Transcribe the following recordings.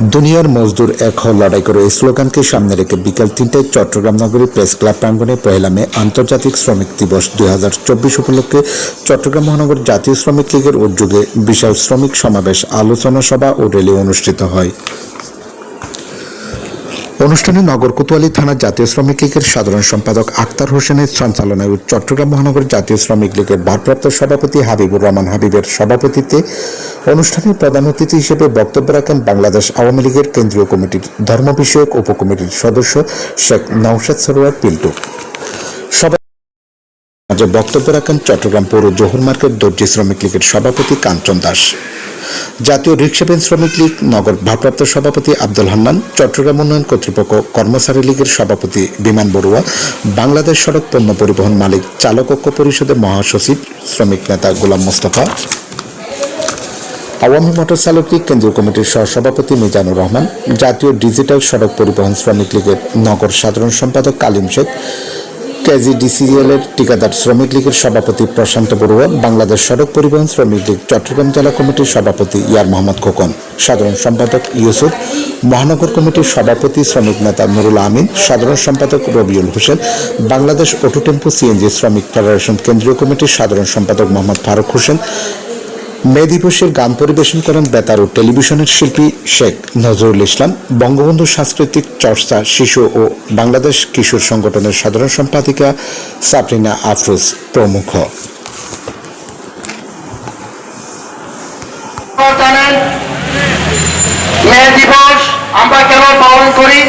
দুনিয়ার মজদুর এক হও লড়াই করে এই স্লোগানকে সামনে রেখে বিকাল ৩টায় চট্টগ্রাম নগরী প্রেস ক্লাব প্রাঙ্গণে পহেলা মে আন্তর্জাতিক শ্রমিক দিবস ২০২৪ উপলক্ষে চট্টগ্রাম মহানগর জাতীয় শ্রমিক লীগের উদ্যোগে বিশাল শ্রমিক সমাবেশ, আলোচনা সভা ও র্যালি অনুষ্ঠিত হয়। অনুষ্ঠানে নগর কোতোয়ালি থানা জাতীয় শ্রমিক লীগের সাধারণ সম্পাদক আক্তার হোসেনের সঞ্চালনায় চট্টগ্রাম মহানগর জাতীয় শ্রমিক লীগের ভারপ্রাপ্ত সভাপতি হাবিবুর রহমান হাবিবের সভাপতিত্বে অনুষ্ঠানে প্রধান অতিথি হিসেবে বক্তব্য রাখেন বাংলাদেশ আওয়ামী লীগের কেন্দ্রীয় কমিটির ধর্ম বিষয়ক উপকমিটির সদস্য শেখ নওশাদ সরোয়ার পিন্টু। সভায় বক্তব্য রাখেন চট্টগ্রাম পৌর জহুর মার্কেট দর্জি শ্রমিক লীগের সভাপতি কাঞ্চন দাস, জাতীয় রিক্সাভ্যান শ্রমিক লীগ নগর ভারপ্রাপ্ত সভাপতি আব্দুল হান্নান, চট্টগ্রাম উন্নয়ন কর্তৃপক্ষ কর্মচারী লীগের সভাপতি বিমান বড়ুয়া, বাংলাদেশ সড়ক পণ্য পরিবহন মালিক চালক ঐক্য পরিষদের মহাসচিব শ্রমিক নেতা গোলাম মোস্তফা, আওয়ামী মোটর চালক লীগ কেন্দ্রীয় কমিটির সহসভাপতি মিজানুর রহমান, জাতীয় ডিজিটাল সড়ক পরিবহন শ্রমিক লীগের নগর সাধারণ সম্পাদক কালিম শেখ, কেজিডিসিএল-এর ঠিকাদার শ্রমিক লীগের সভাপতি প্রশান্ত বড়ুয়া, বাংলাদেশ সড়ক পরিবহন শ্রমিক লীগ চট্টগ্রাম জেলা কমিটির সভাপতি ইয়ার মোহাম্মদ খোকন, সাধারণ সম্পাদক ইউসুফ, মহানগর কমিটির সভাপতি শ্রমিক নেতা নুরুল আমিন, সাধারণ সম্পাদক Rabiul Hossain, Bangladesh auto tempo CNG শ্রমিক ফেডারেশন কেন্দ্রীয় কমিটির সাধারণ সম্পাদক মোহাম্মদ ফারুক হোসেন। মে দিবসের গান পরিবেশন করেন বেতার ও টেলিভিশনের শিল্পী শেখ নজরুল ইসলাম, বঙ্গবন্ধু সাংস্কৃতিক চর্চা শিশু ও বাংলাদেশ কিশোর সংগঠনের সাধারণ সম্পাদিকা সাবরিনা আফরোজ প্রমুখ। মে দিবস আমরা কেন পালন করি?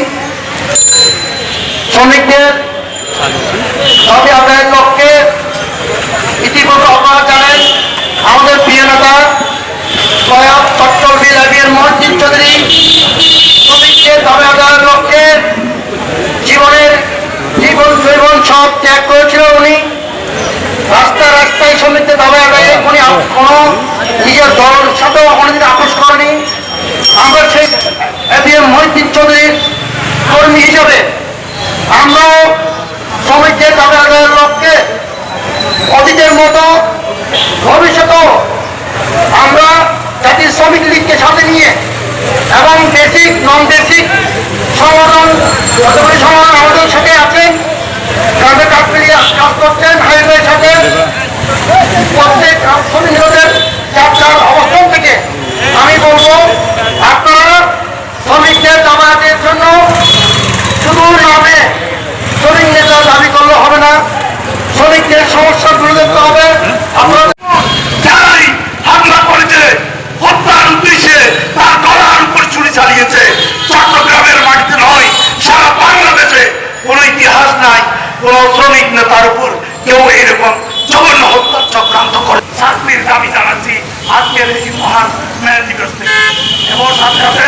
শ্রমিকদের দাবি আদায়ের লক্ষ্যে। ইতিপূর্বে আপনারা জানেন আমাদের প্রিয় নেতা প্রয়াত চট্টগ্রাম আমির মহসিন চৌধুরী শ্রমিকদের দাবি আদায়ের লক্ষ্যে জীবন সব ত্যাগ করেছিল। উনি রাস্তায় রাস্তায় শ্রমিকদের দাবি আদায়ে উনি কোনো নিজের দলের সাথেও কোনোদিন আপোষ করেনি। আমরা সেই এবিএম মহসিন চৌধুরীর কর্মী হিসাবে আমরাও শ্রমিকদের দাবি আদায়ের লক্ষ্যে অতীতের মতো ভবিষ্যতেও আমরা জাতীয় শ্রমিক লীগকে সাথে নিয়ে এবং বেসিক নন বেসিক সংগঠন আমাদের সাথে আছেন, যাদের কাজ করছেন হাইওয়ের সাথে প্রত্যেক শ্রমিকদের যাত্রার অবস্থান থেকে আমি বলবো আপনারা শ্রমিকদের দাবির জন্য শুধু নামে শ্রমিক নেতা দাবি করলে হবে না, শ্রমিকদের সমস্যা তুলে ধরতে হবে। আপনারা যারাই হামলা করেছে, হত্যার উদ্দেশ্যে তার গলার উপর ছুরি চালিয়েছে, চট্টগ্রামের মাটিতে নয় সারা বাংলাদেশে কোন ইতিহাস নাই কোন শ্রমিক নেতার উপর কেউ এরকম জঘন্য হত্যার চক্রান্ত করে। শাস্তির দাবি জানাচ্ছি আজকের এই মহান মে দিবস থেকে। এবং সাথে সাথে